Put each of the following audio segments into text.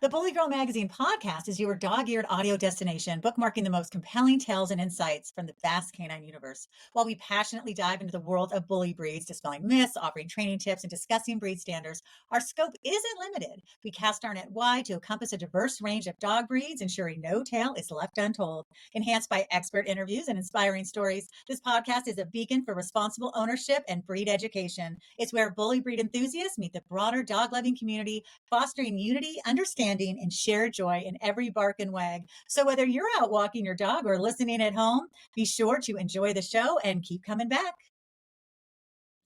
The Bully Girl Magazine podcast is your dog-eared audio destination, bookmarking the most compelling tales and insights from the vast canine universe. While we passionately dive into the world of bully breeds, dispelling myths, offering training tips, and discussing breed standards, our scope isn't limited. We cast our net wide to encompass a diverse range of dog breeds, ensuring no tale is left untold. Enhanced by expert interviews and inspiring stories, this podcast is a beacon for responsible ownership and breed education. It's where bully breed enthusiasts meet the broader dog-loving community, fostering unity, understanding, and shared joy in every bark and wag. So whether you're out walking your dog or listening at home, be sure to enjoy the show and keep coming back.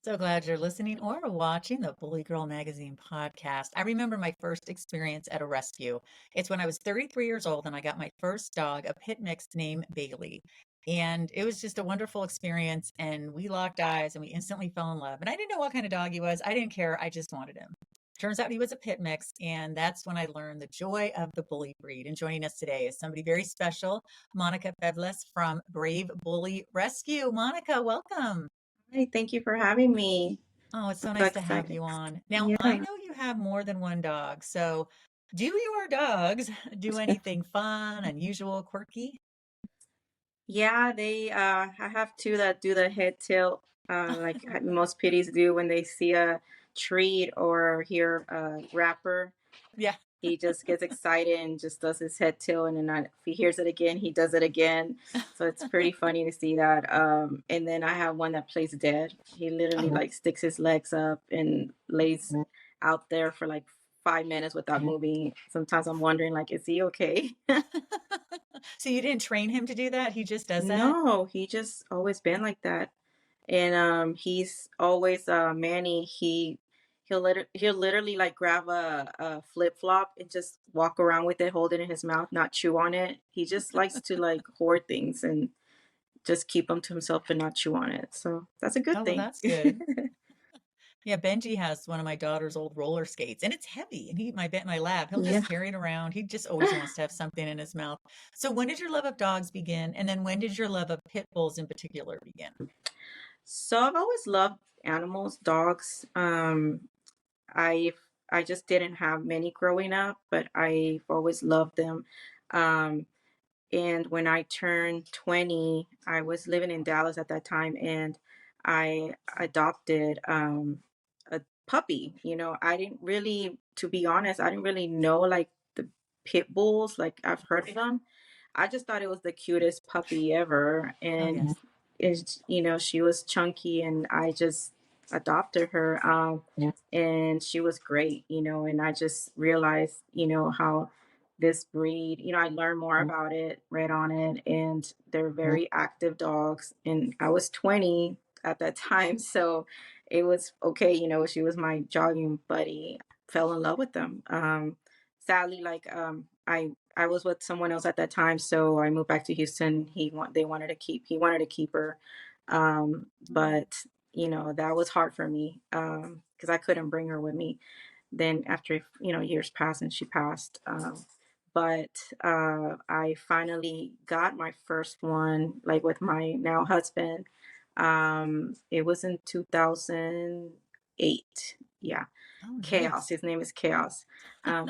So glad you're listening or watching the Bully Girl Magazine podcast. I remember my first experience at a rescue. It's when I was 33 years old and I got my first dog, a pit mix named Bailey. And it was just a wonderful experience. And we locked eyes and we instantly fell in love. And I didn't know what kind of dog he was. I didn't care. I just wanted him. Turns out he was a pit mix. And that's when I learned the joy of the bully breed. And joining us today is somebody very special, Monica Febles from Brave Bully Rescue. Monica, welcome. Hi, thank you for having me. Oh, it's so So nice to have excited. you on. Now, I Yeah. know you have more than one dog. So, do your dogs do anything fun, unusual, quirky? Yeah, I have two that do the head tilt, like most pitties do when they see a treat or hear a rapper. Yeah. He just gets excited and just does his head tilt, and then if he hears it again, he does it again. So it's pretty funny to see that. And then I have one that plays dead. He literally Oh. like sticks his legs up and lays out there for like 5 minutes without moving. Sometimes I'm wondering, like, is he okay? So you didn't train him to do that? He just does that? No, he just always been like that. And he's always Manny. He'll literally like grab a flip flop and just walk around with it, hold it in his mouth, not chew on it. He just likes to like hoard things and just keep them to himself and not chew on it. So that's a good Oh, well, thing. that's good. Yeah, Benji has one of my daughter's old roller skates, and it's heavy. And my lab, he'll Yeah. just carry it around. He just always wants to have something in his mouth. So when did your love of dogs begin? And then when did your love of pit bulls in particular begin? So I've always loved animals, dogs. I I just didn't have many growing up, but I've always loved them. Um, And when I turned 20, I was living in Dallas at that time and I adopted a puppy. I didn't really, to be honest, I didn't really know like the pit bulls, like I've heard of them. I just thought it was the cutest puppy ever. Oh, And yes. she was chunky and I just adopted her. And she was great, and I just realized, how this breed, I learned more about it, read on it, and they're very active dogs. And I was 20 at that time, so it was okay. She was my jogging buddy. Fell in love with them. Sadly, like I was with someone else at that time, so I moved back to Houston. They wanted to keep he wanted to keep her, but that was hard for me because I couldn't bring her with me. Then after years passed and she passed, but I finally got my first one, like with my now husband. It was in 2008. Yeah, Oh, Chaos. nice. His name is Chaos.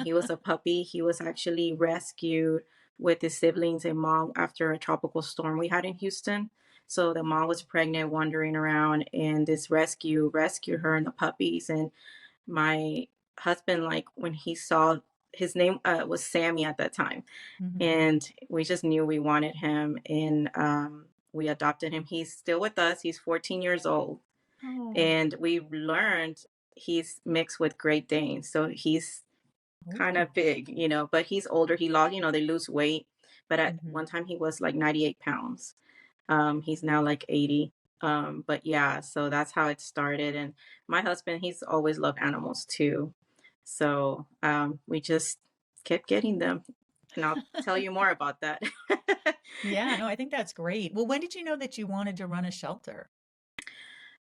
He was a puppy. He was actually rescued with his siblings and mom after a tropical storm we had in Houston. So the mom was pregnant, wandering around, and this rescue rescued her and the puppies. And my husband, like when he saw his name was Sammy at that time, Mhm. and we just knew we wanted him, and we adopted him. He's still with us. He's 14 years old, Oh. and we learned he's mixed with Great Dane, so he's kind Oh. of big, but he's older. He lost, they lose weight, but at Mhm. one time he was like 98 pounds. He's now like 80. But yeah, so that's how it started. And my husband, he's always loved animals too. So we just kept getting them. And I'll tell you more about that. Yeah, no, I think that's great. Well, when did you know that you wanted to run a shelter?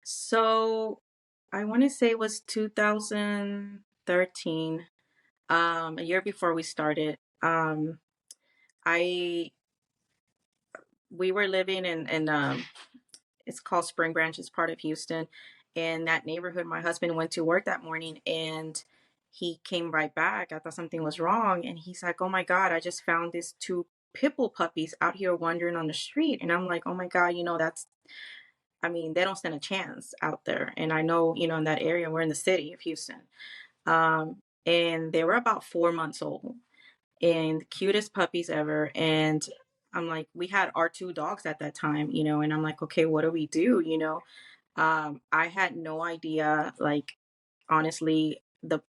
So I want to say it was 2013, a year before we started. I we were living in it's called Spring Branch. It's part of Houston. In that neighborhood, my husband went to work that morning and he came right back. I thought something was wrong. And he's like, oh my God, I just found these two pit bull puppies out here wandering on the street. And I'm like, oh my God, that's, I mean, they don't stand a chance out there. And I know, in that area, we're in the city of Houston. And they were about 4 months old and cutest puppies ever. And I'm like, we had our two dogs at that time, and I'm like, okay, what do we do? I had no idea, like, honestly, the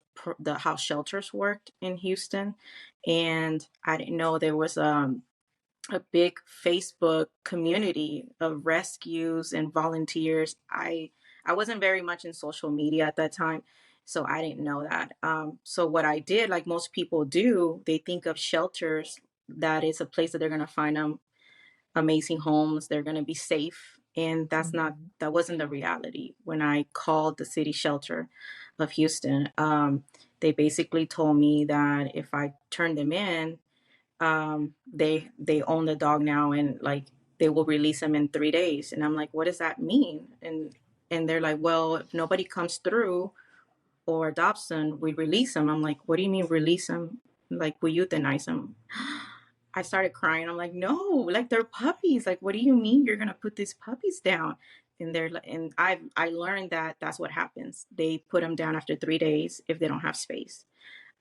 how shelters worked in Houston, and I didn't know there was a big Facebook community of rescues and volunteers. I wasn't very much in social media at that time, so I didn't know that. So what I did, like most people do, they think of shelters that it's a place that they're gonna find them amazing homes, they're gonna be safe, and Mhm. that wasn't the reality. When I called the city shelter of Houston, they basically told me that if I turned them in, they own the dog now, and like they will release them in 3 days. And I'm like, what does that mean? And they're like, well, if nobody comes through or adopts them, we release them. I'm like, what do you mean release them? Like, we euthanize them? I started crying. I'm like, no, like they're puppies. Like, what do you mean you're gonna put these puppies down? And I learned that that's what happens. They put them down after 3 days if they don't have space.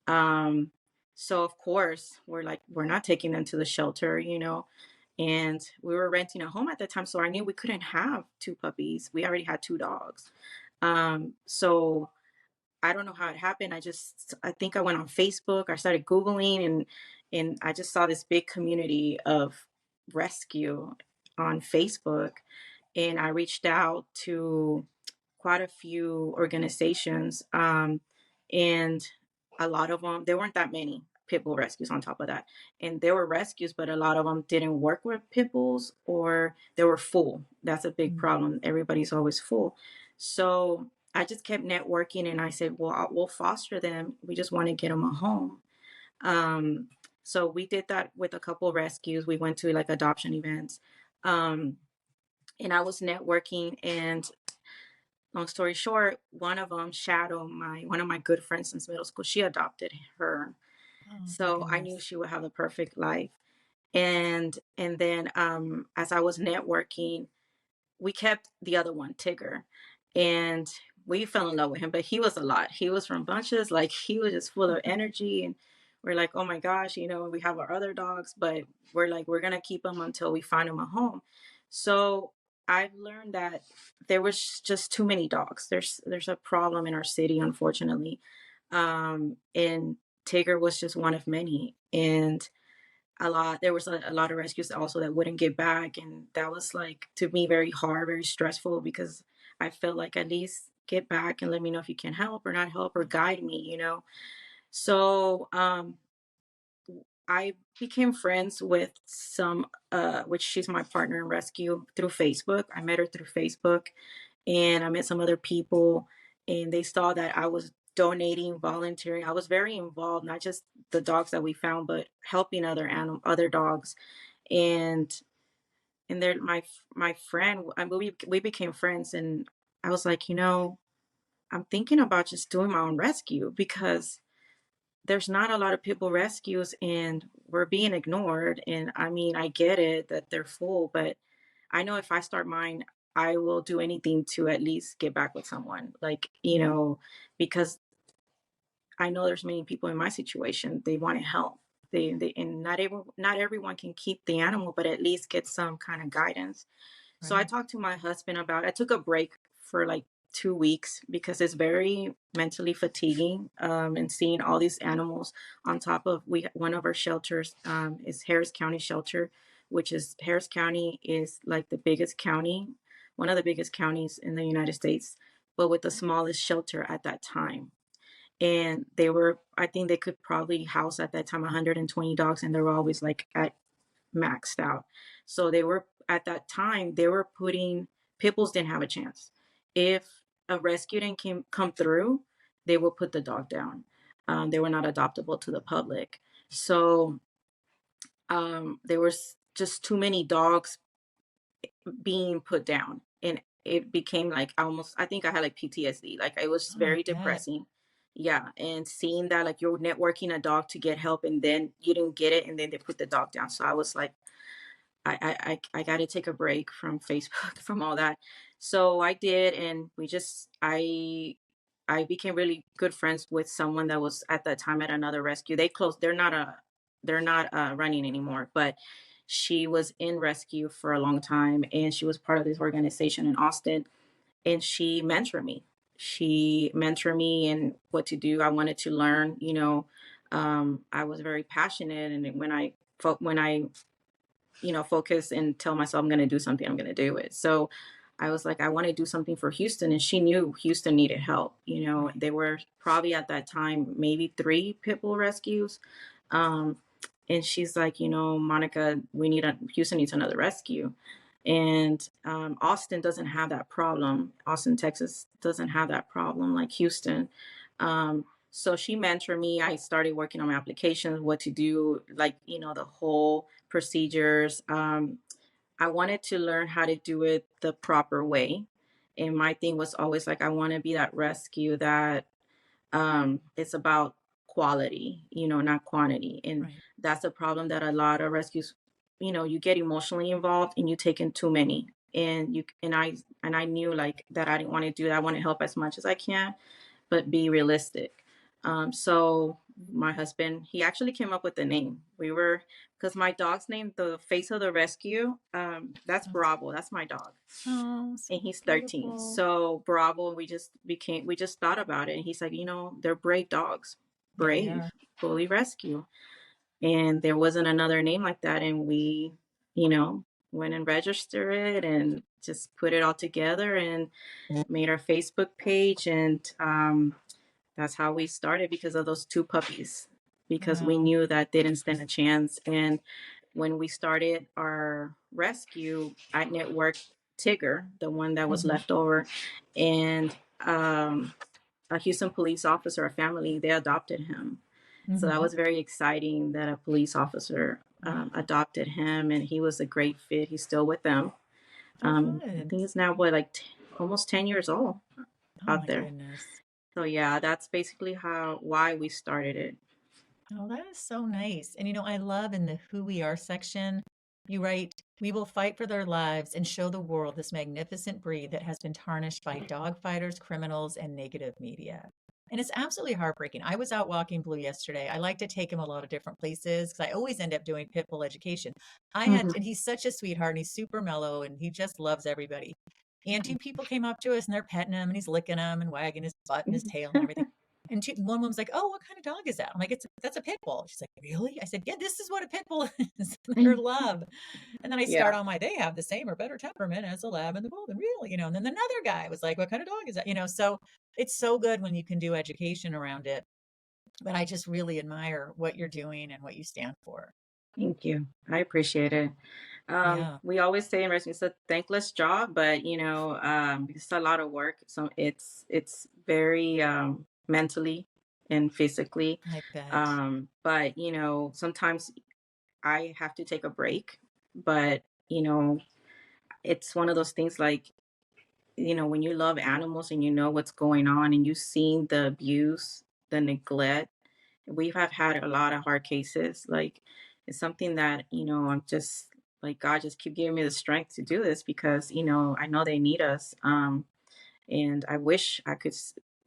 Um, so of course we're like, we're not taking them to the shelter. And we were renting a home at the time, so I knew we couldn't have two puppies. We already had two dogs. So I don't know how it happened. I think I went on Facebook. I started Googling, and I just saw this big community of rescue on Facebook. And I reached out to quite a few organizations, and a lot of them, there weren't that many pit bull rescues on top of that. And there were rescues, but a lot of them didn't work with pit bulls, or they were full. That's a big Mhm. problem. Everybody's always full. So I just kept networking, and I said, well, we'll foster them. We just want to get them a home. Um, so we did that with a couple rescues. We went to like adoption events. Um, and I was networking, and long story short, one of them, Shadow, my one of my good friends since middle school, she adopted her. Oh my So I knew goodness. she would have the perfect life. And then as I was networking, we kept the other one, Tigger, and we fell in love with him. But he was a lot. He was from bunches, like he was just full of energy, and we're like, oh my gosh, we have our other dogs, but we're like, we're gonna keep him until we find him a home. So I've learned that there was just too many dogs. There's a problem in our city, unfortunately, and Tigger was just one of many, and there was a lot of rescues also that wouldn't get back, and that was like to me very hard, very stressful, because I felt like, at least get back and let me know if you can help or not help or guide me. So I became friends with which she's my partner in rescue, through Facebook. I met her through Facebook, and I met some other people, and they saw that I was donating, volunteering. I was very involved, not just the dogs that we found, but helping other dogs. And and they're my friend. We became friends, and I was like, I'm thinking about just doing my own rescue, because there's not a lot of people rescues, and we're being ignored. And I mean, I get it that they're full, but I know if I start mine, I will do anything to at least get back with someone. Like, because I know there's many people in my situation, they want to help. And not everyone can keep the animal, but at least get some kind of guidance. So I Right. talked to my husband about I took a break for like 2 weeks, because it's very mentally fatiguing, and seeing all these animals on top of we one of our shelters is Harris County Shelter, which is Harris County is like the biggest county, one of the biggest counties in the United States, but with the smallest shelter at that time. And I think they could probably house at that time 120 dogs, and they were always like at maxed out. So at that time, they were putting, pit bulls didn't have a chance. If a rescue didn't come through, they would put the dog down. They were not adoptable to the public. So there was just too many dogs being put down. And it became like almost, I think I had like PTSD. Like, it was Oh, I very bet. depressing. Yeah, and seeing that like you're networking a dog to get help and then you didn't get it and then they put the dog down. So I was like, I got to take a break from Facebook, from all that. So I did, and I became really good friends with someone that was at that time at another rescue. They closed. They're not running anymore, but she was in rescue for a long time, and she was part of this organization in Austin, and she mentored me. She mentored me in what to do. I wanted to learn. I was very passionate, and when I focus and tell myself I'm going to do something, I'm going to do it. So I was like, I want to do something for Houston. And she knew Houston needed help. Right. They were probably at that time, maybe 3 pit bull rescues. Um, and she's like, Monica, Houston needs another rescue. And Austin doesn't have that problem. Austin, Texas doesn't have that problem like Houston. So she mentored me. I started working on my applications, what to do, like, the whole procedures. I wanted to learn how to do it the proper way. And my thing was always like, I want to be that rescue that it's about quality, not quantity. And Right. that's a problem that a lot of rescues, you get emotionally involved and you take in too many. And I knew like that I didn't want to do that. I want to help as much as I can, but be realistic. So my husband, he actually came up with the name. Because my dog's name, the face of the rescue, that's That's Bravo. That's my dog. oh, And so he's 13. beautiful. So Bravo, we just thought about it. And he's like, they're brave dogs, Yeah, they brave, are. bully rescue. And there wasn't another name like that. And we, you know, went and registered it and just put it all together and made our Facebook page. And that's how we started because of those 2 puppies, because we Wow. knew that they didn't stand a chance. And when we started our rescue, I networked Tigger, the one that was Hmm. left over, and a Houston police officer, a family, they adopted him. So that Hmm. was very exciting that a police officer Wow. adopted him, and he was a great fit. He's still with them. Oh, I good. think he's now what, like almost 10 years old Oh out my there. goodness. So yeah, that's basically why we started it. Oh, that is so nice. And I love in the Who We Are section, you write, we will fight for their lives and show the world this magnificent breed that has been tarnished by dog fighters, criminals, and negative media. And it's absolutely heartbreaking. I was out walking Blue yesterday. I like to take him a lot of different places because I always end up doing pit bull education. And Mhm. he's such a sweetheart and he's super mellow and he just loves everybody. And 2 people came up to us and they're petting him and he's licking them and wagging his butt and his tail and everything. And one woman's like, "Oh, what kind of dog is that?" I'm like, that's a pit bull." She's like, "Really?" I said, "Yeah, this is what a pit bull is. They're love." And then I start Yeah, on they have the same or better temperament as the lab and the golden real. And then another guy was like, "What kind of dog is that?" So it's so good when you can do education around it. But I just really admire what you're doing and what you stand for. thank you. I appreciate it. Yeah, We always say in wrestling, it's a thankless job, but it's a lot of work. So it's very mentally and physically. I bet. But sometimes I have to take a break. But it's one of those things like when you love animals and you know what's going on and you've seen the abuse, the neglect. We have had a lot of hard cases. Like it's something that, I'm just like, God just keep giving me the strength to do this because, I know they need us. And I wish I could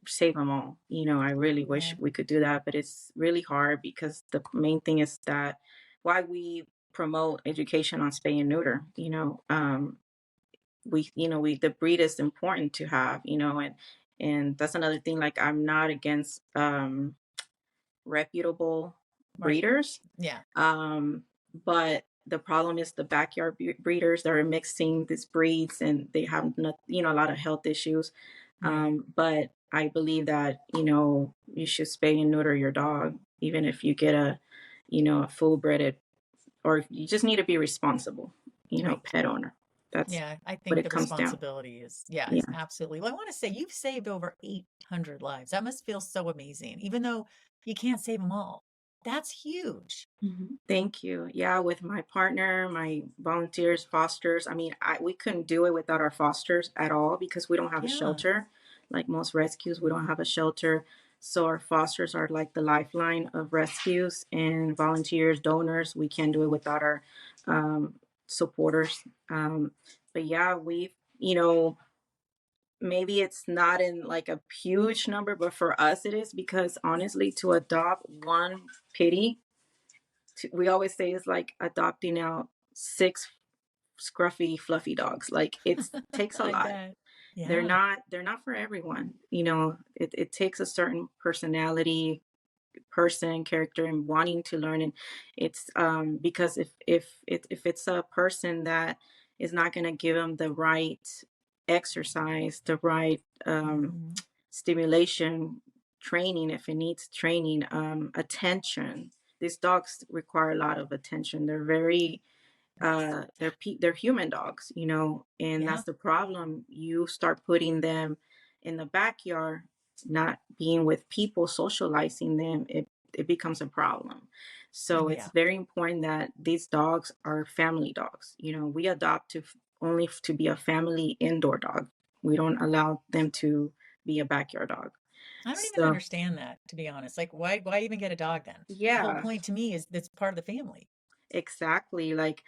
save them all. I really wish Yeah, we could do that, but it's really hard because the main thing is that why we promote education on spay and neuter, the breed is important to have, and that's another thing. Like I'm not against reputable right. breeders. Yeah, But the problem is the backyard breeders that are mixing these breeds and they have not, a lot of health issues. right. But I believe that, you should spay and neuter your dog, even if you get a full bred, or you just need to be responsible, Right. pet owner. That's Yeah, I what think it the comes down. responsibility is Yeah. absolutely. Well, I want to say you've saved over 800 lives. That must feel so amazing, even though you can't save them all. That's huge. Mhm. Thank you. Yeah, with my partner, my volunteers, fosters. I mean, we couldn't do it without our fosters at all because we don't have a Yeah. shelter. Like most rescues, we don't have a shelter. So our fosters are like the lifeline of rescues and volunteers, donors. We can't do it without our supporters. But yeah, we've, maybe it's not in like a huge number, but for us it is because honestly, to adopt one pity, we always say it's like adopting out six scruffy, fluffy dogs. Like it takes a I lot. bet. They're Yeah. not for everyone. It takes a certain personality, person, character, and wanting to learn. And it's because if it's a person that is not going to give them the right exercise, the right Mhm. stimulation, training, if it needs training, attention. These dogs require a lot of attention. They're very Yes. they're human dogs, and Yeah. that's the problem. You start putting them in the backyard, not being with people, socializing them, it becomes a problem. So Oh, it's yeah. very important that these dogs are family dogs. We adopt only to be a family indoor dog. We don't allow them to be a backyard dog. I don't even So understand that, to be honest. Like, why even get a dog then? The whole yeah, point to me is that's part of the family. exactly. Like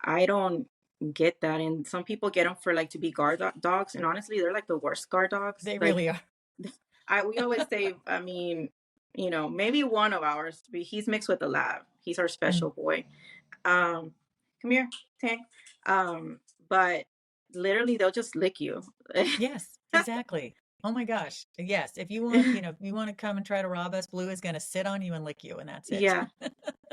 I don't get that. And some people get them for like to be guard dogs. And honestly, they're like the worst guard dogs. They Like really are. we always say, I mean, maybe one of ours, he's mixed with a lab. He's our Mm. special boy. Um, Come here, Tank. But literally they'll just lick you. Yes, exactly. Oh my gosh. Yes. If you want, if you want to come and try to rob us, Blue is going to sit on you and lick you, and that's it. Yeah,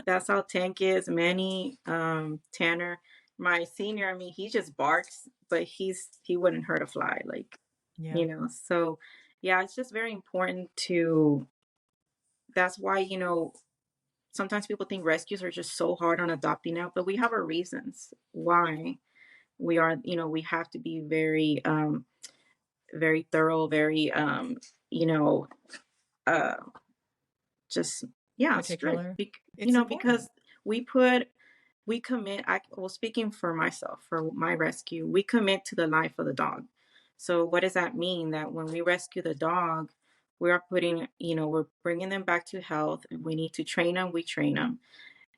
that's how Tank is. Manny, Tanner, my senior, I mean, he just barks, but he wouldn't hurt a fly. Like, Yeah. so yeah, it's just very important to, that's why, sometimes people think rescues are just so hard on adopting out, but we have our reasons why we are, we have to be very, very thorough, very, you know, uh, just, yeah, strict, Particular. It's important. because we put, we commit, well, speaking for myself, for my rescue, we commit to the life of the dog. So what does that mean? That when we rescue the dog, we are putting, we're bringing them back to health. We need to train them, we train them.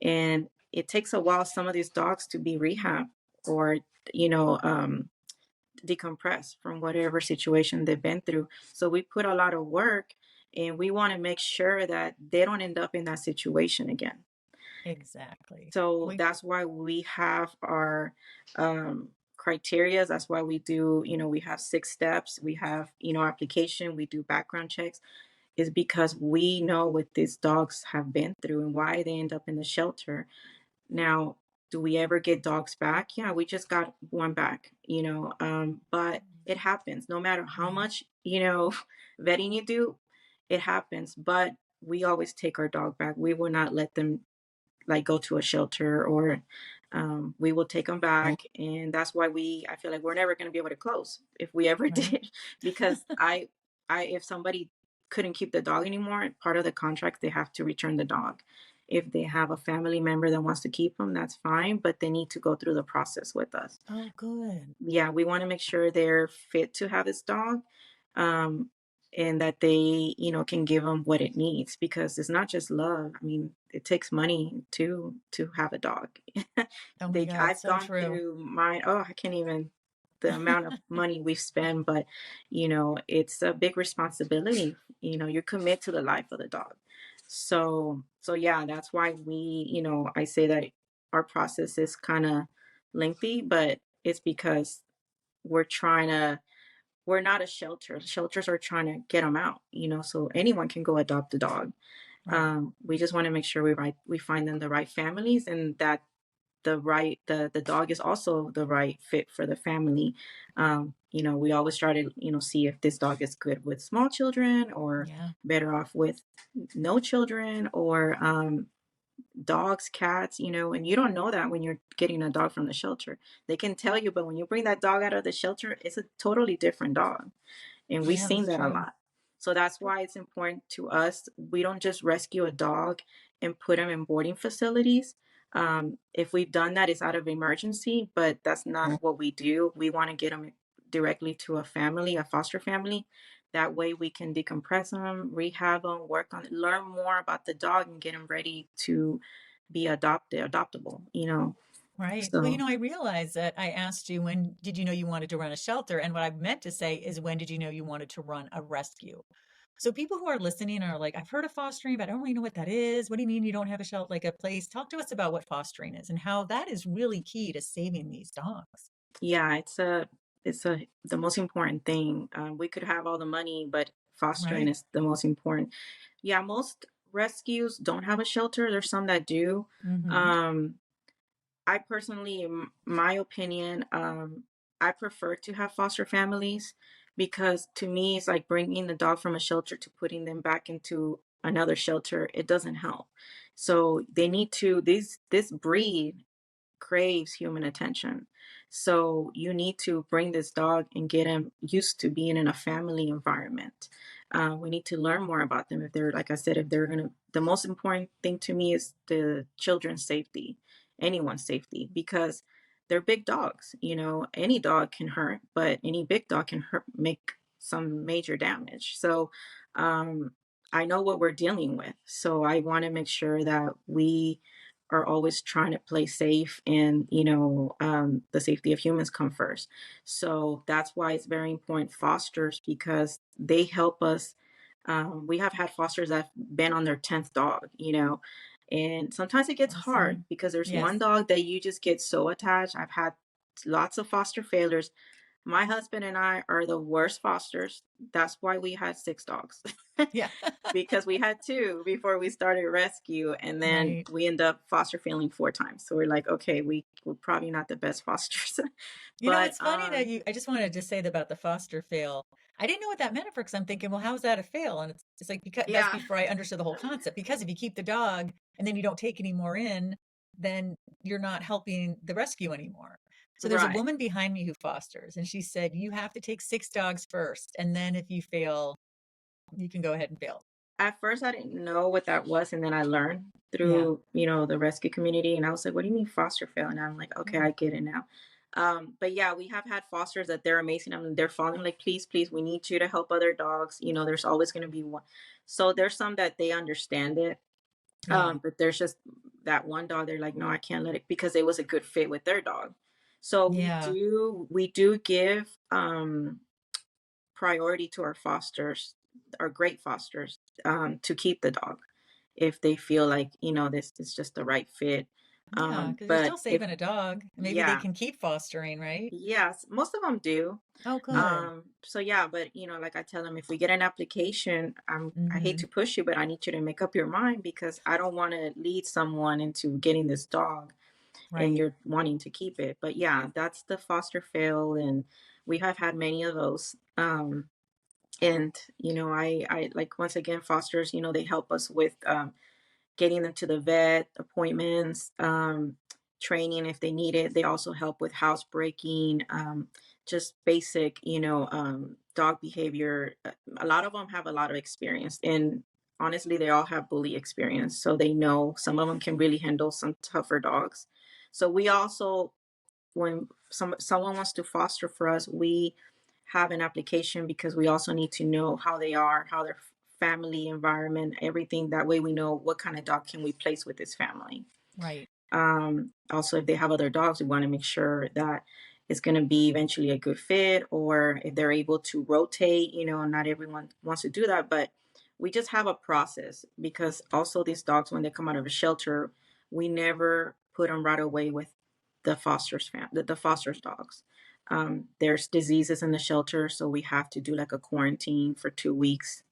And it takes a while, some of these dogs to be rehab or, you know, um, decompress from whatever situation they've been through. So we put a lot of work and we want to make sure that they don't end up in that situation again. Exactly. So We that's why we have our criteria. That's why we do, we have 6 steps. We have, application. We do background checks. Is because we know what these dogs have been through and why they end up in the shelter. Now, do we ever get dogs back? Yeah, we just got one back, but it happens. No matter how yeah. much, vetting you do, it happens. But we always take our dog back. We will not let them like go to a shelter or we will take them back. And that's why I feel like we're never going to be able to close if we ever Right. did, because if somebody couldn't keep the dog anymore, part of the contract, they have to return the dog. If they have a family member that wants to keep them, that's fine, but they need to go through the process with us. Oh, good. Yeah, we want to make sure they're fit to have this dog, um, and that they, can give them what it needs, because it's not just love. I mean, it takes money to have a dog. Oh my God. I've So gone true. through mine. Oh, I can't even, the amount of money we spend, but it's a big responsibility. You commit to the life of the dog. So yeah, that's why I say that our process is kind of lengthy, but it's because we're trying to, we're not a shelter. Shelters are trying to get them out, so anyone can go adopt a dog. Right. We just want to make sure we find them the right families, and that the dog is also the right fit for the family. We always try to, see if this dog is good with small children or Yeah. better off with no children, or dogs, cats, and you don't know that when you're getting a dog from the shelter. They can tell you, but when you bring that dog out of the shelter, it's a totally different dog. And we've Yeah, seen that's that a true. lot. So that's why it's important to us. We don't just rescue a dog and put them in boarding facilities. If we've done that, it's out of emergency, but that's not what we do. We want to get them directly to a family, a foster family, That way we can decompress them, rehab them, work on it, learn more about the dog and get them ready to be adoptable, Right. Well, So I realized that I asked you, when did you know you wanted to run a shelter? And what I meant to say is, when did you know you wanted to run a rescue? So people who are listening are like, I've heard of fostering, but I don't really know what that is. What do you mean you don't have a shelter, like a place? Talk to us about what fostering is and how that is really key to saving these dogs. yeah, it's the most important thing. We could have all the money, but fostering Right. is the most important. Yeah, most rescues don't have a shelter. There's some that do. Hmm. Um, I personally, in my opinion, I prefer to have foster families because to me, it's like bringing the dog from a shelter to putting them back into another shelter. It doesn't help. So they need to, this breed craves human attention. So you need to bring this dog and get him used to being in a family environment. We need to learn more about them. If they're, like I said, if they're going to, the most important thing to me is the children's safety, anyone's safety, because they're big dogs. Any dog can hurt, but any big dog can hurt, make some major damage. So, um, I know what we're dealing with. So I want to make sure that we are always trying to play safe and the safety of humans come first. So that's why it's very important fosters, because they help us. We have had fosters that have been on their 10th dog, and sometimes it gets hard Awesome. because there's one Yes. dog that you just get so attached. I've had lots of foster failures. My husband and I are the worst fosters. That's why we had 6 dogs. Yeah. Because we had 2 before we started rescue, and then Right. we end up foster failing 4 times. So we're like, okay, we're probably not the best fosters. But It's funny that I just wanted to say about the foster fail. I didn't know what that meant at first. I'm thinking, well, how's that a fail? And it's just like, because that's yeah, before I understood the whole concept. Because if you keep the dog and then you don't take any more in, then you're not helping the rescue anymore. So there's a right. woman behind me who fosters, and she said, you have to take 6 dogs first. And then if you fail, you can go ahead and fail. At first I didn't know what that was, and then I learned Yeah. through, the rescue community, and I was like, what do you mean foster fail? And I'm like, okay, Yeah. I get it now. But yeah, we have had fosters that they're amazing. I mean, they're falling like, please, please, we need you to help other dogs. There's always going to be one. So there's some that they understand it. Yeah. But there's just that one dog, they're like, no, I can't let it, because it was a good fit with their dog. So we Yeah. do we do give priority to our fosters, our great fosters, to keep the dog if they feel like, this is just the right fit. Yeah. Because you're But still if saving a dog. Maybe they Yeah, can keep fostering, right? yes, most of them do. Oh, good. So yeah, but like I tell them, if we get an application, I hate Hmm. to push you, but I need you to make up your mind, because I don't want to lead someone into getting this dog and Right. you're wanting to keep it. But yeah, that's the foster fail, and we have had many of those. And I like, once again, fosters, they help us with getting them to the vet appointments, training if they need it. They also help with housebreaking, just basic, dog behavior. A lot of them have a lot of experience, and honestly, they all have bully experience, so they know some of them can really handle some tougher dogs. So we also, when someone wants to foster for us, we have an application, because we also need to know how they are, how their family environment, everything. That way we know what kind of dog can we place with this family. Right. Also, if they have other dogs, we want to make sure that it's going to be eventually a good fit, or if they're able to rotate. Not everyone wants to do that, but we just have a process, because also these dogs, when they come out of a shelter, we never put them right away with the foster's dogs. There's diseases in the shelter, so we have to do like a quarantine for 2 weeks,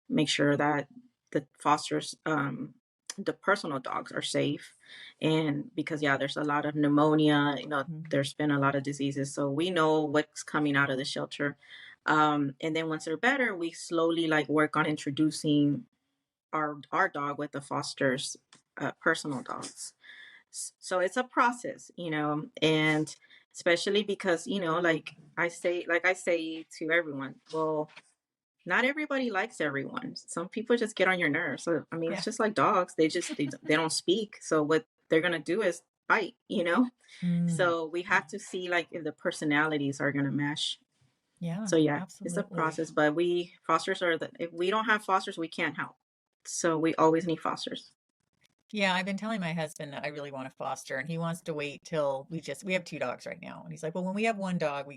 make sure that the fosters, the personal dogs are safe. And because, yeah, there's a lot of pneumonia, Mhm. there's been a lot of diseases, so we know what's coming out of the shelter. And then once they're better, we slowly like work on introducing our dog with the foster's personal dogs. So it's a process, and especially because, like I say to everyone, well, not everybody likes everyone. Some people just get on your nerves. So I mean, it's Yeah. just like dogs. They don't speak. So what they're gonna do is bite. Mm. So we have to see like if the personalities are gonna mesh. Yeah, So yeah, it's a absolutely. process, but we fosters are the if we don't have fosters, we can't help. So we always need fosters. Yeah, I've been telling my husband that I really want to foster, and he wants to wait till we have 2 dogs right now, and he's like, "Well, when we have 1 dog,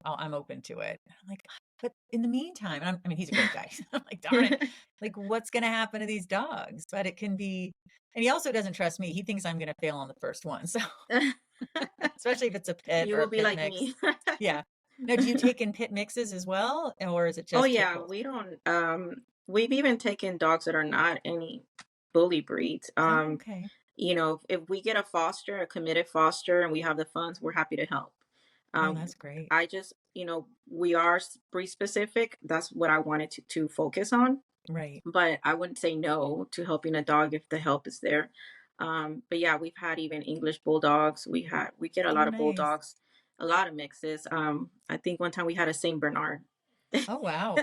I'm open to it." And I'm like, "But in the meantime," and I mean, he's a great guy. I'm like, "Darn it, like, what's gonna happen to these dogs?" But it can be, and he also doesn't trust me. He thinks I'm gonna fail on the first one, so especially if it's a pit You or will a be pit like mix. me. Yeah. Now, do you take in pit mixes as well, or is it Oh just pit yeah, bulls? we don't we've even taken dogs that are not any bully breeds. Oh, okay. If we get a foster, a committed foster, and we have the funds, we're happy to help. Oh, Um, that's great. I just, we are breed specific. That's what I wanted to focus on. Right. But I wouldn't say no to helping a dog if the help is there. But yeah, we've had even English bulldogs. We get a Oh, lot of nice. bulldogs, a lot of mixes. I think one time we had a Saint Bernard. Oh, wow.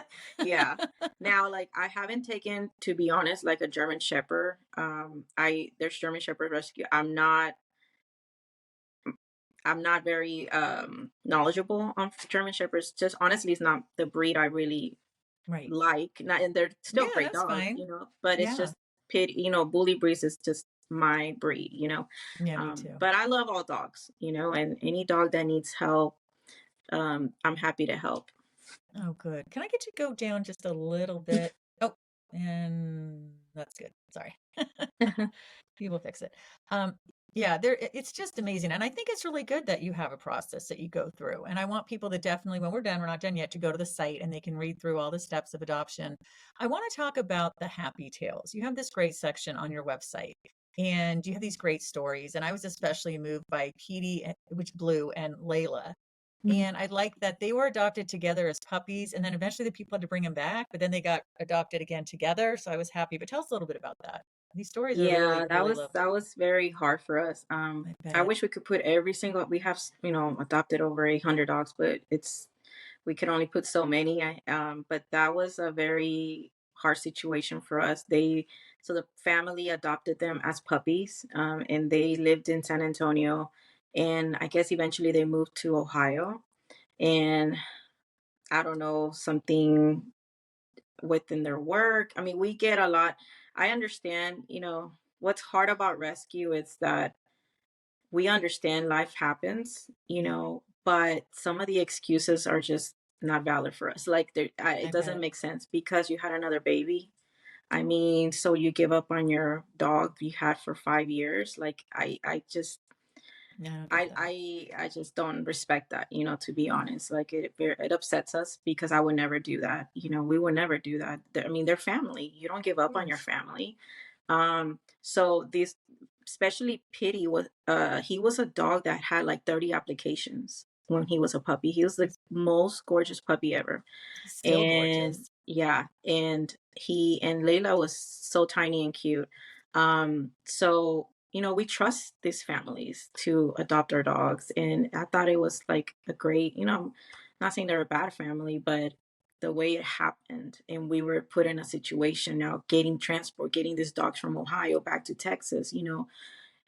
Yeah. Now, like I haven't taken, to be honest, like a German Shepherd. I there's German Shepherd Rescue. I'm not very knowledgeable on German Shepherds. Just honestly, it's not the breed I really Right. like. Not, and they're still Yeah, great that's dogs, fine. but it's Yeah. just bully breeds is just my breed. Yeah, me too. But I love all dogs, and any dog that needs help, I'm happy to help. Oh, good. Can I get you to go down just a little bit? Oh, and that's good. Sorry. You will fix it. Um, yeah, it's just amazing. And I think it's really good that you have a process that you go through. And I want people to definitely, when we're not done yet, to go to the site and they can read through all the steps of adoption. I want to talk about the happy tales. You have this great section on your website. And you have these great stories. And I was especially moved by Petey, which Blue, and Layla. Mhm. And I like that they were adopted together as puppies, and then eventually the people had to bring them back, but then they got adopted again together. So I was happy. But tell us a little bit about that. These stories are really, Yeah, that really was lovely. that was very hard for us. I I bet. wish we could put every single. We have adopted over 800 dogs, but we could only put so many. But that was a very hard situation for us. So the family adopted them as puppies, and they lived in San Antonio, and I guess eventually they moved to Ohio. And I don't know, something within their work. I mean, we get a lot. I understand, what's hard about rescue is that we understand life happens, but some of the excuses are just not valid for us. Like, it I doesn't bet. make sense because you had another baby. I mean, so you give up on your dog you had for 5 years. Like, I just, Yeah, I don't get I, that. I, I just don't respect that. To be honest, like it upsets us because I would never do that. We would never do that. I mean, they're family. You don't give Of up on your course. family. So these, especially Pity was he was a dog that had like 30 applications when he was a puppy. He was the He's most gorgeous puppy ever. he's still And gorgeous. yeah, and he and Layla was so tiny and cute. So we trust these families to adopt our dogs, and I thought it was like a great, not saying they're a bad family, but the way it happened, and we were put in a situation now, getting these dogs from Ohio back to Texas,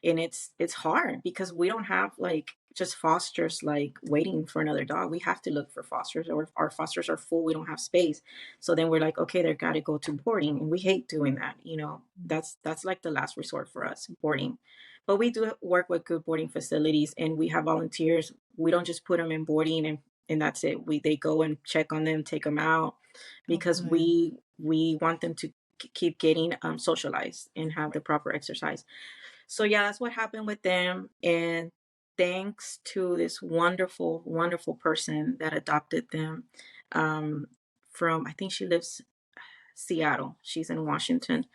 and it's hard because we don't have like just fosters like waiting for another dog. We have to look for fosters, or if our fosters are full, we don't have space. So then we're like, okay, they've got to go to boarding, and we hate doing that. Mm. That's like the last resort for us, boarding. But we do work with good boarding facilities, and we have volunteers. We don't just put them in boarding and that's it. They go and check on them, take them out, Oh, because good. we want them to keep getting socialized and have the Right. proper exercise. So yeah, that's what happened with them. And thanks to this wonderful, wonderful person that adopted them, um, from, I think she lives Seattle. She's in Washington,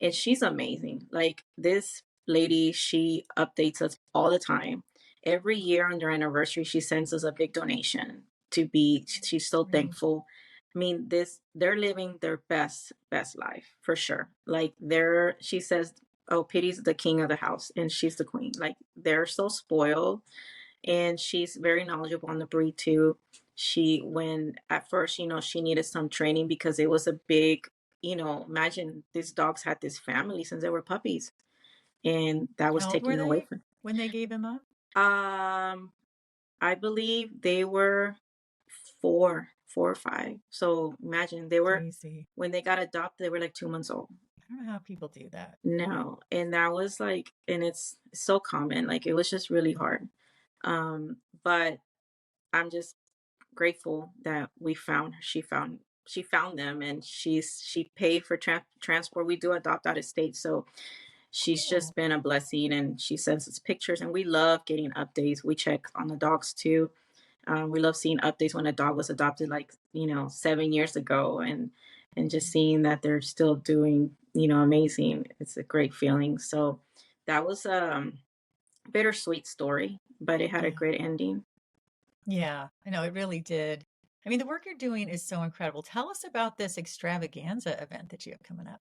and she's amazing. Like this lady, she updates us all the time. Every year on their anniversary, she sends us a big donation to be. She's so Great. thankful. I mean, they're living their best life for sure. Like she says, "Oh, Pity's the king of the house, and she's the queen." Like they're so spoiled, and she's very knowledgeable on the breed too. When at first, she needed some training because it was a big, imagine these dogs had this family since they were puppies, and that was How old were taken away they from. when they gave him up? Um, I believe they were 4 or 5. So imagine they were Crazy. when they got adopted, they were like 2 months old. I don't know how people do that. No, and that was like, and it's so common. Like it was just really hard. But I'm just grateful that she found them, and she paid for transport. We do adopt out of state, so she's Cool. just been a blessing, and she sends us pictures, and we love getting updates. We check on the dogs too. We love seeing updates when a dog was adopted, like 7 years ago, and just seeing that they're still doing amazing. It's a great feeling. So that was bittersweet story, but it had a Yeah. great ending. Yeah. I know it really did. I mean, the work you're doing is so incredible. Tell us about this extravaganza event that you have coming up.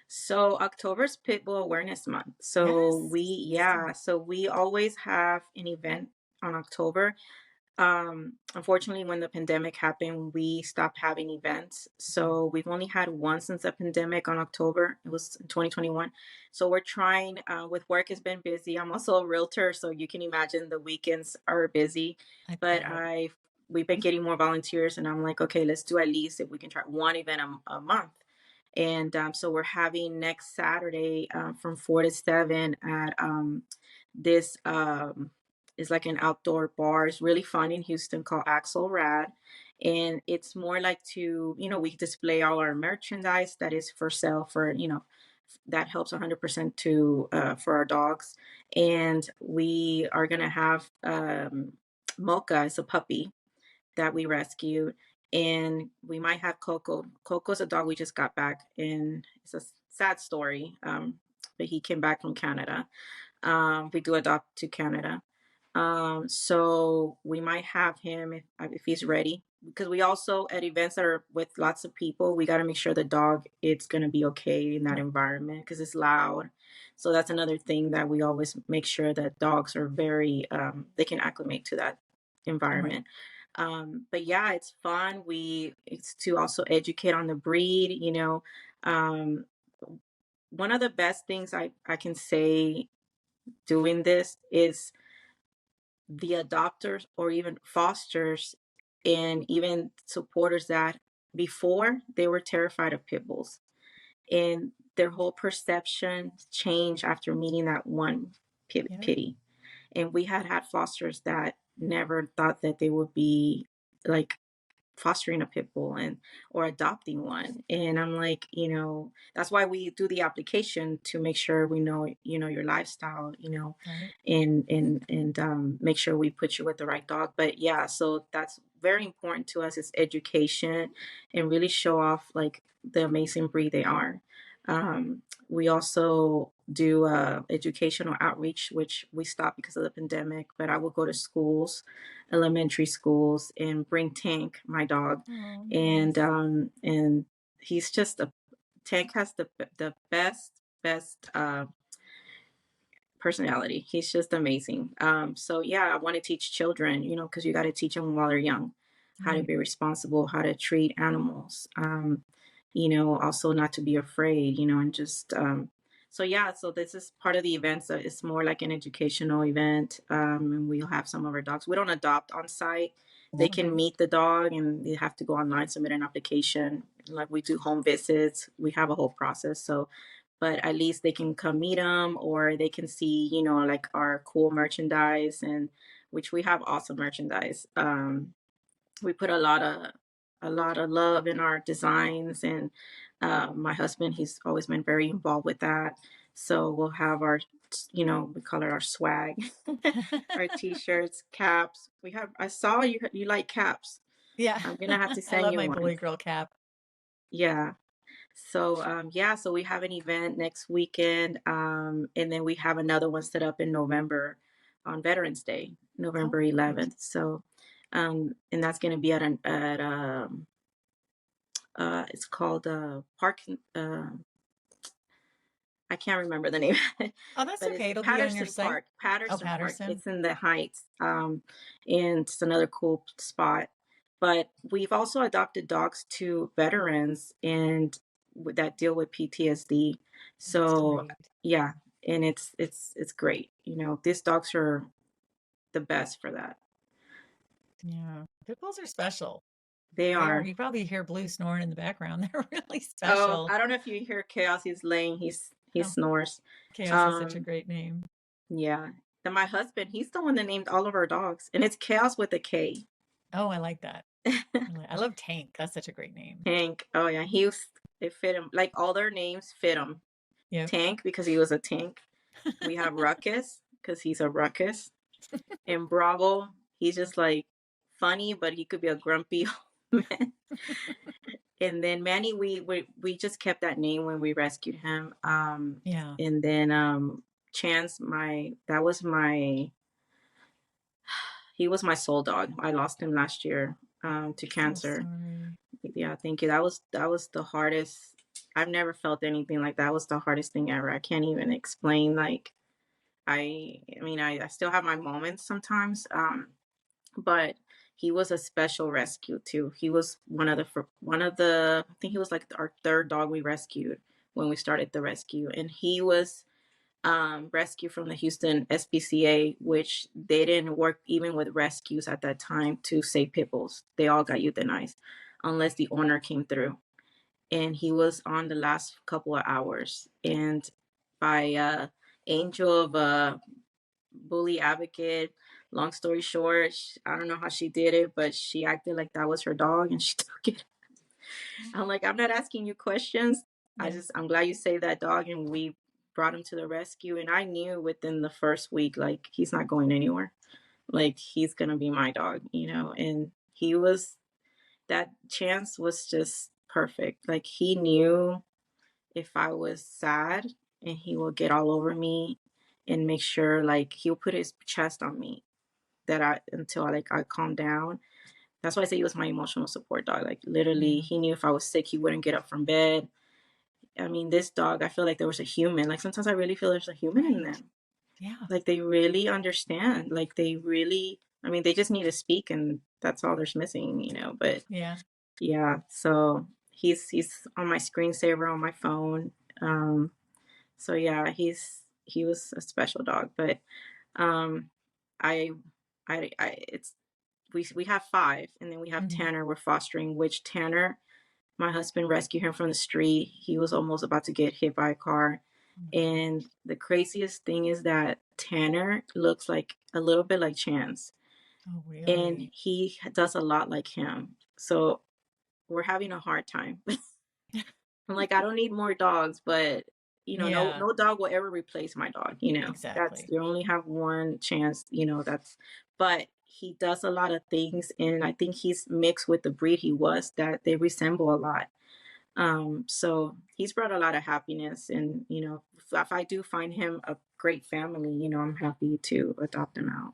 So October's Pitbull Awareness Month. Yes. So we always have an event on October. Unfortunately, when the pandemic happened, we stopped having events. Mhm. So we've only had one since the pandemic on October. It was in 2021. So we're trying, with work has been busy. I'm also a realtor, so you can imagine the weekends are busy. I But bet. we've been getting more volunteers, and I'm like, okay, let's do at least if we can try one event a month. And so we're having next Saturday from 4 to 7 at this is like an outdoor bar. It's really fun in Houston called Axel Rad. And it's more like we display all our merchandise that is for sale that helps 100% to for our dogs. And we are going to have Mocha is a puppy that we rescued. And we might have Coco. Coco's a dog we just got back, and it's a sad story. But he came back from Canada. We do adopt to Canada. So we might have him if he's ready, because we also at events that are with lots of people, we got to make sure the dog it's going to be okay in that Right. environment because it's loud. So that's another thing that we always make sure that dogs are very they can acclimate to that Right. environment. But yeah, it's fun. It's to also educate on the breed. Um, One of the best things I can say doing this is the adopters or even fosters and even supporters that before they were terrified of pit bulls, and their whole perception changed after meeting that one Yeah. pitty. And we had fosters that never thought that they would be like fostering a pit bull and or adopting one. And I'm like, that's why we do the application to make sure we know your lifestyle, Right. and make sure we put you with the right dog. But yeah, so that's very important to us is education and really show off like the amazing breed they are. We also do educational outreach, which we stopped because of the pandemic, but I will go to schools, elementary schools, and bring Tank, my dog, Oh, and nice. he's just a Tank has the best personality. He's just amazing. So yeah, I want to teach children, because you got to teach them while they're young, how to Right. be responsible, how to treat animals. Also not to be afraid, and just so yeah, so this is part of the event. So it's more like an educational event. And we'll have some of our dogs. We don't adopt on site. They can Okay. meet the dog and they have to go online, submit an application. Like we do home visits. We have a whole process. So but at least they can come meet them or they can see, like our cool merchandise and which we have awesome merchandise. We put a lot of love in our designs and my husband he's always been very involved with that, so we'll have our we call it our swag, our t-shirts, caps. I saw you like caps. Yeah. I'm gonna have to I send love you my one. bully girl cap. Yeah. So yeah, so we have an event next weekend, and then we have another one set up in November on Veterans Day, Oh, November great. 11th. So, and that's going to be it's called Park. I can't remember the name, Oh, that's but it's okay. It'll be on your Patterson site. Park. Oh, Patterson Park. Patterson. It's in the Heights, and it's another cool spot. But we've also adopted dogs to veterans and that deal with PTSD. That's So great. yeah, and it's great. These dogs are the best for that. Yeah. Pit bulls are special. They They are. are. You probably hear Blue snoring in the background. They're really Oh, special. I don't know if you hear Chaos. He's laying. He Oh, snores. Chaos is such a Um, great name. yeah. Then my husband, he's the one that named all of our dogs, and it's Chaos with a K. Oh, I like that. I love Tank. That's such a great name. Tank. Oh yeah, he was. It fit him. Like all their names fit him. Yep. Tank because he was a tank. We have Ruckus because he's a ruckus, and Bravo. He's just like funny, but he could be a grumpy man. And then Manny, we just kept that name when we rescued him. Yeah. And then Chance, my that was my he was my soul dog. I lost him last year to So cancer. sorry. Yeah, thank you. That was the hardest. I've never felt anything like that. That was the hardest thing ever. I can't even explain. Like I mean, I still have my moments sometimes. But he was a special rescue too. He was one of the I think he was like our third dog we rescued when we started the rescue, and he was rescued from the Houston SPCA, which they didn't work even with rescues at that time to save pit bulls. They all got euthanized unless the owner came through, and he was on the last couple of hours, and by angel of bully advocate. Long story short, I don't know how she did it, but she acted like that was her dog and she took it. I'm like, I'm not asking you questions. Yeah. I'm glad you saved that dog, and we brought him to the rescue. And I knew within the first week, like, he's not going anywhere. Like, he's going to be my dog, and that chance was just perfect. Like, he knew if I was sad, and he will get all over me and make sure, like, he'll put his chest on me that I until I calmed down. That's why I say he was my emotional support dog. Like, literally, Yeah. he knew if I was sick, he wouldn't get up from bed. I mean, this dog, I feel like there was a human. Like, sometimes I really feel there's a human in Right. them. Yeah. Like, they really understand. Like, they really, I mean, they just need to speak, and that's all there's missing. But Yeah. yeah, so he's on my screensaver on my phone. So yeah, he was a special dog. But um, I it's we have five, and then we have Hmm. Tanner we're fostering, which Tanner, my husband rescued him from the street. He was almost about to get hit by a car. Oh my And gosh. the craziest thing is that Tanner looks like a little bit like Chance, Oh, and really? he does a lot like him. So we're having a hard time. I'm like, I don't need more dogs, but no Yeah. no dog will ever replace my dog. That's Exactly. you only have one chance. That's but he does a lot of things, and I think he's mixed with the breed he was that they resemble a lot. So he's brought a lot of happiness, and if I do find him a great family, I'm happy to adopt him out.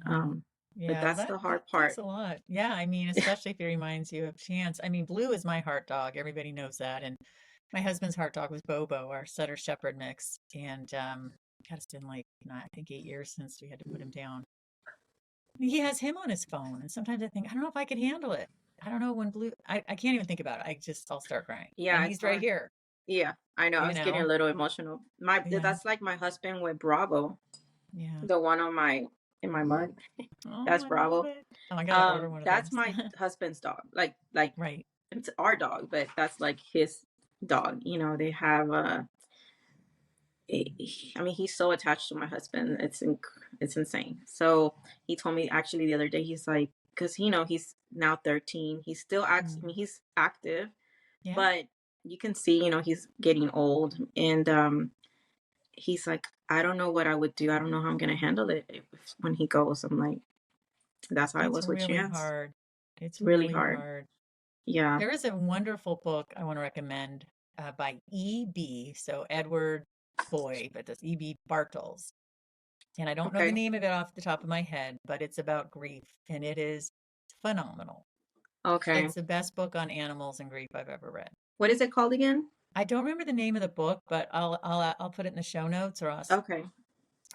Mhm. But Yeah, well, that's that the that hard says part. a lot. Yeah, I mean, especially if he reminds you of Chance. I mean, Blue is my heart dog. Everybody knows that. And my husband's heart dog was Bobo, our Setter Shepherd mix. And God, it's been like, I think 8 years since we had to put him down. He has him on his phone, and sometimes I think, I don't know if I could handle it. I don't know when Blue. I can't even think about it. I'll start crying, Yeah, and it's he's right hard. here. Yeah, I know. I You was getting a know? little emotional. Yeah, That's like my husband with Bravo, yeah. the one on my in my mug. Oh, That's I love Bravo. it. Oh, I gotta order one of That's those. my husband's dog. Like Right. it's our dog, but that's like his dog. They have I mean, he's so attached to my husband. It's insane. So he told me actually the other day. He's like, because he's now 13. He still acts. I Mm. mean, he's active, Yeah. but you can see, he's getting old, and he's like, I don't know what I would do. I don't know how I'm gonna handle it when he goes. I'm like, that's how it It's was with really Chance. hard. It's Really really hard. hard. Yeah. There is a wonderful book I want to recommend by E.B. So Edward Boy, but that's E.B. Bartels. And I don't know the Okay. name of it off the top of my head, but it's about grief and it is phenomenal. Okay. It's the best book on animals and grief I've ever read. What is it called again? I don't remember the name of the book, but I'll put it in the show notes or ask Okay.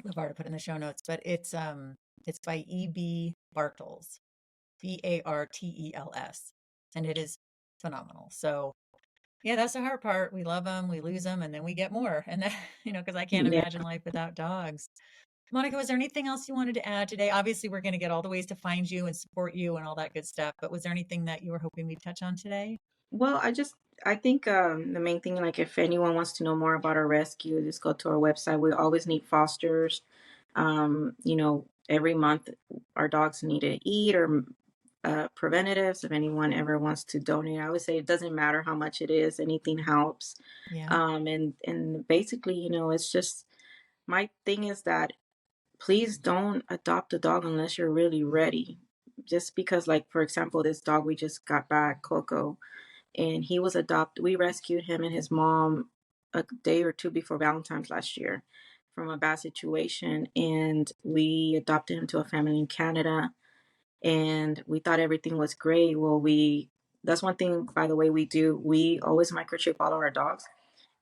LeVar to put it in the show notes. But it's by E.B. Bartels. Bartels, and it is phenomenal. So yeah, that's the hard part. We love them, we lose them, and then we get more. And that, because I can't Yeah. imagine life without dogs. Monica, was there anything else you wanted to add today? Obviously, we're going to get all the ways to find you and support you and all that good stuff, but was there anything that you were hoping we'd touch on today? Well, I think the main thing, like if anyone wants to know more about our rescue, just go to our website. We always need fosters. Every month our dogs need to eat or preventatives. If anyone ever wants to donate, I would say it doesn't matter how much it is, anything helps. Yeah. And basically, it's just my thing is that please don't adopt a dog unless you're really ready. Just because, like for example, this dog we just got back, Coco, and he was adopted. We rescued him and his mom a day or two before Valentine's last year from a bad situation, and we adopted him to a family in Canada, and we thought everything was great. Well, we that's one thing, by the way, we do. We always microchip all of our dogs,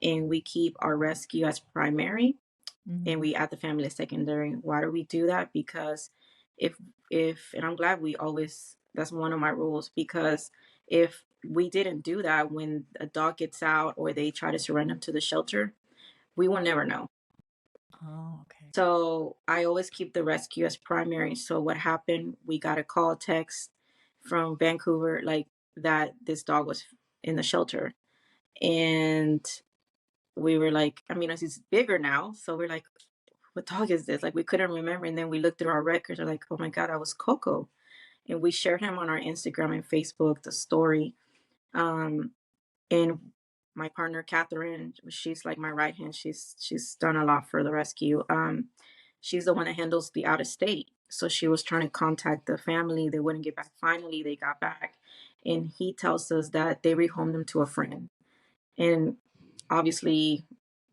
and we keep our rescue as primary, and Hmm. we add the family as secondary. Why do we do that? Because if and I'm glad we always, that's one of my rules, because if we didn't do that, when a dog gets out or they try to surrender him to the shelter, we will never know. Oh, okay. So I always keep the rescue as primary. So what happened, we got a call text from Vancouver, like that this dog was in the shelter, and we were like, I mean, he's bigger now, so we're like, what dog is this? Like we couldn't remember. And then we looked through our records. We're like, oh my God, that was Coco. And we shared him on our Instagram and Facebook, the story. Um, and my partner, Catherine, she's like my right hand. She's done a lot for the rescue. She's the one that handles the out of state. So she was trying to contact the family. They wouldn't get back. Finally, they got back. And he tells us that they rehomed them to a friend. And obviously,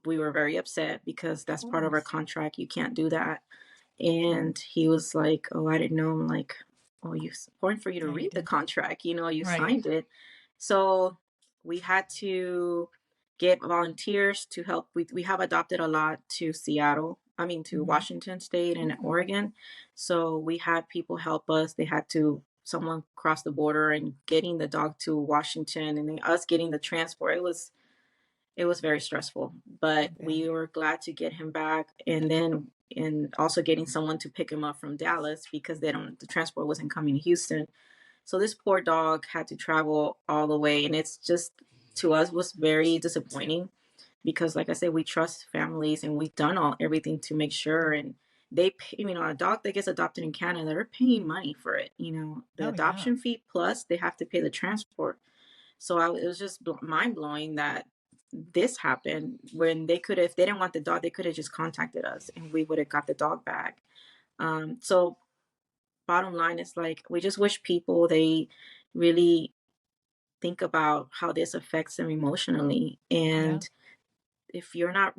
we were very upset because Of that's part of our course. contract. You can't do that. Right. And he was like, "Oh, I didn't know." I'm like, "Oh, it's important for you to Yeah, you read the did. contract. You Right. signed it." So we had to get volunteers to help. We have adopted a lot to Seattle. I mean, to Hmm. Washington State and Hmm. Oregon. So we had people help us. They had to someone cross the border and getting the dog to Washington, and then us getting the transport. It was very stressful, I but bet. we were glad to get him back, and also getting someone to pick him up from Dallas because the transport wasn't coming to Houston. So this poor dog had to travel all the way, and it's just, to us, was very disappointing because, like I said, we trust families and we've done everything to make sure. And they pay, a dog that gets adopted in Canada, they're paying money for it. The Oh, yeah. adoption fee plus they have to pay the transport. So it was just mind blowing that this happened when they could have, if they didn't want the dog, they could have just contacted us and we would have got the dog back. So bottom line is, like, we just wish people, they really think about how this affects them emotionally. Yeah. And if you're not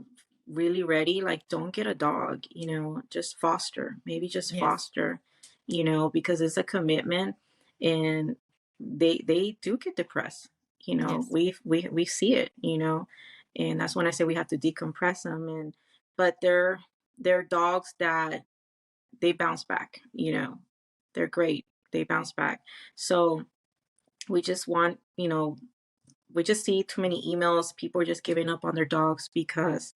really ready, like, don't get a dog, just foster, maybe just Yes. foster, because it's a commitment, and they do get depressed. Yes. We see it, and that's when I say we have to decompress them. But they're dogs that they bounce back, they're great, they bounce back. So we just want, we just see too many emails, people are just giving up on their dogs because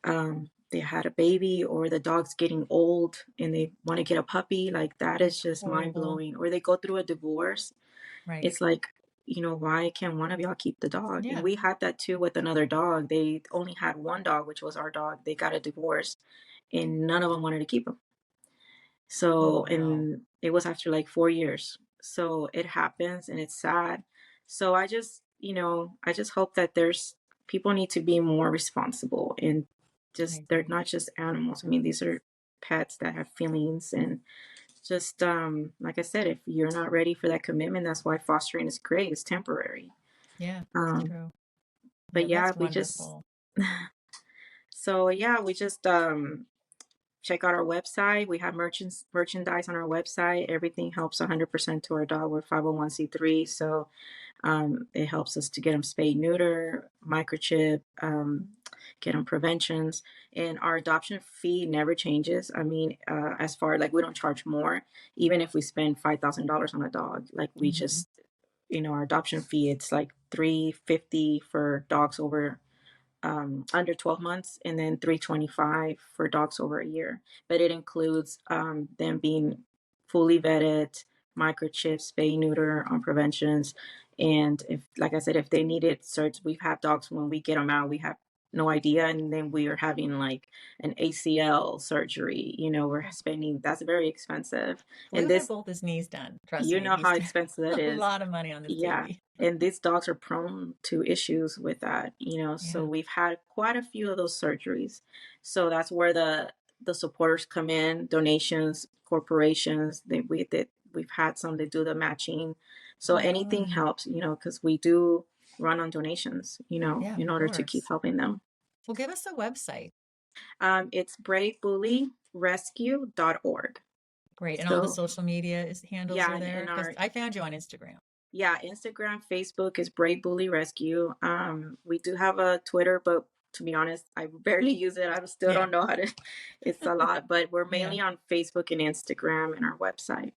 they had a baby, or the dog's getting old and they want to get a puppy. Like, that is That's just mind horrible. blowing. Or they go through a divorce. Right. It's like, why can't one of y'all keep the dog? And Yeah. we had that too with another dog. They only had one dog, which was our dog. They got a divorce, and none of them wanted to keep him. Oh, So, wow. and it was after like 4 years. So it happens and it's sad. So I just hope that there's people need to be more responsible, and I just, they're agree. not just animals. I mean, these are pets that have feelings. And just like I said, if you're not ready for that commitment, that's why fostering is great. It's temporary. Yeah, it's Um, true. but Yeah, yeah, that's we just wonderful. so yeah, we just check out our website. We have merchandise on our website. Everything helps 100% to our dog. We're 501(c)(3), so it helps us to get them spayed, neuter, microchip, get them preventions, and our adoption fee never changes. I mean, as far, like, we don't charge more, even if we spend $5,000 on a dog. Like, we Hmm. just, our adoption fee, it's like $350 for dogs over under 12 months, and then 325 for dogs over a year. But it includes them being fully vetted, microchips, spay neuter on preventions. And if, like I said, if they needed search, we've had dogs when we get them out, we have no idea. And then we are having like an ACL surgery, we're Oh, spending, that's very expensive. And Blue had this, both his knees done. Trust you me, know he's how got expensive that a is. lot of money on this Yeah. baby. And these dogs are prone to issues with that, so Yeah. we've had quite a few of those surgeries. So that's where the supporters come in, donations, corporations, that we've had some that do the matching. So anything Oh, helps, because we do run on donations, yeah, in of order to keep course. helping them. Well, give us a website. It's bravebullyrescue.org. Great. And all the So social media handles yeah, are and there? Because our I found you on Instagram. Yeah, Instagram, Facebook is Brave Bully Rescue. We do have a Twitter, but to be honest, I barely use it. I still Yeah. don't know how to. It's a lot, but we're Yeah. mainly on Facebook and Instagram and our website.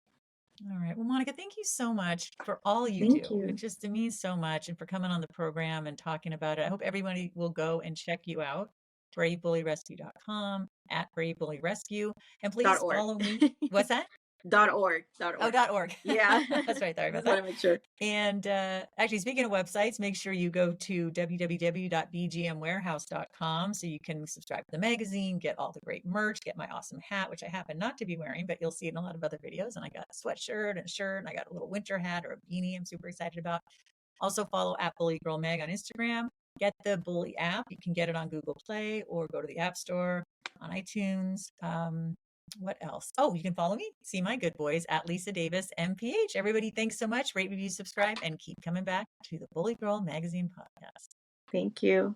All right. Well, Monica, thank you so much for all you Thank do. you. It means so much and for coming on the program and talking about it. I hope everybody will go and check you out. bravebullyrescue.com at Brave Bully Rescue. And Dot please org. follow me. What's that? Dot org. Dot Oh, org. .org. Yeah. That's right. Sorry about Just want that. to make sure. And actually, speaking of websites, make sure you go to www.bgmwarehouse.com so you can subscribe to the magazine, get all the great merch, get my awesome hat, which I happen not to be wearing, but you'll see it in a lot of other videos. And I got a sweatshirt and a shirt, and I got a little winter hat or a beanie I'm super excited about. Also, follow at Bully Girl Meg on Instagram. Get the Bully app. You can get it on Google Play or go to the App Store on iTunes. What else? Oh, you can follow me, see my good boys at Lisa Davis MPH. Everybody, thanks so much. Rate, review, subscribe, and keep coming back to the Bully Girl Magazine podcast. Thank you.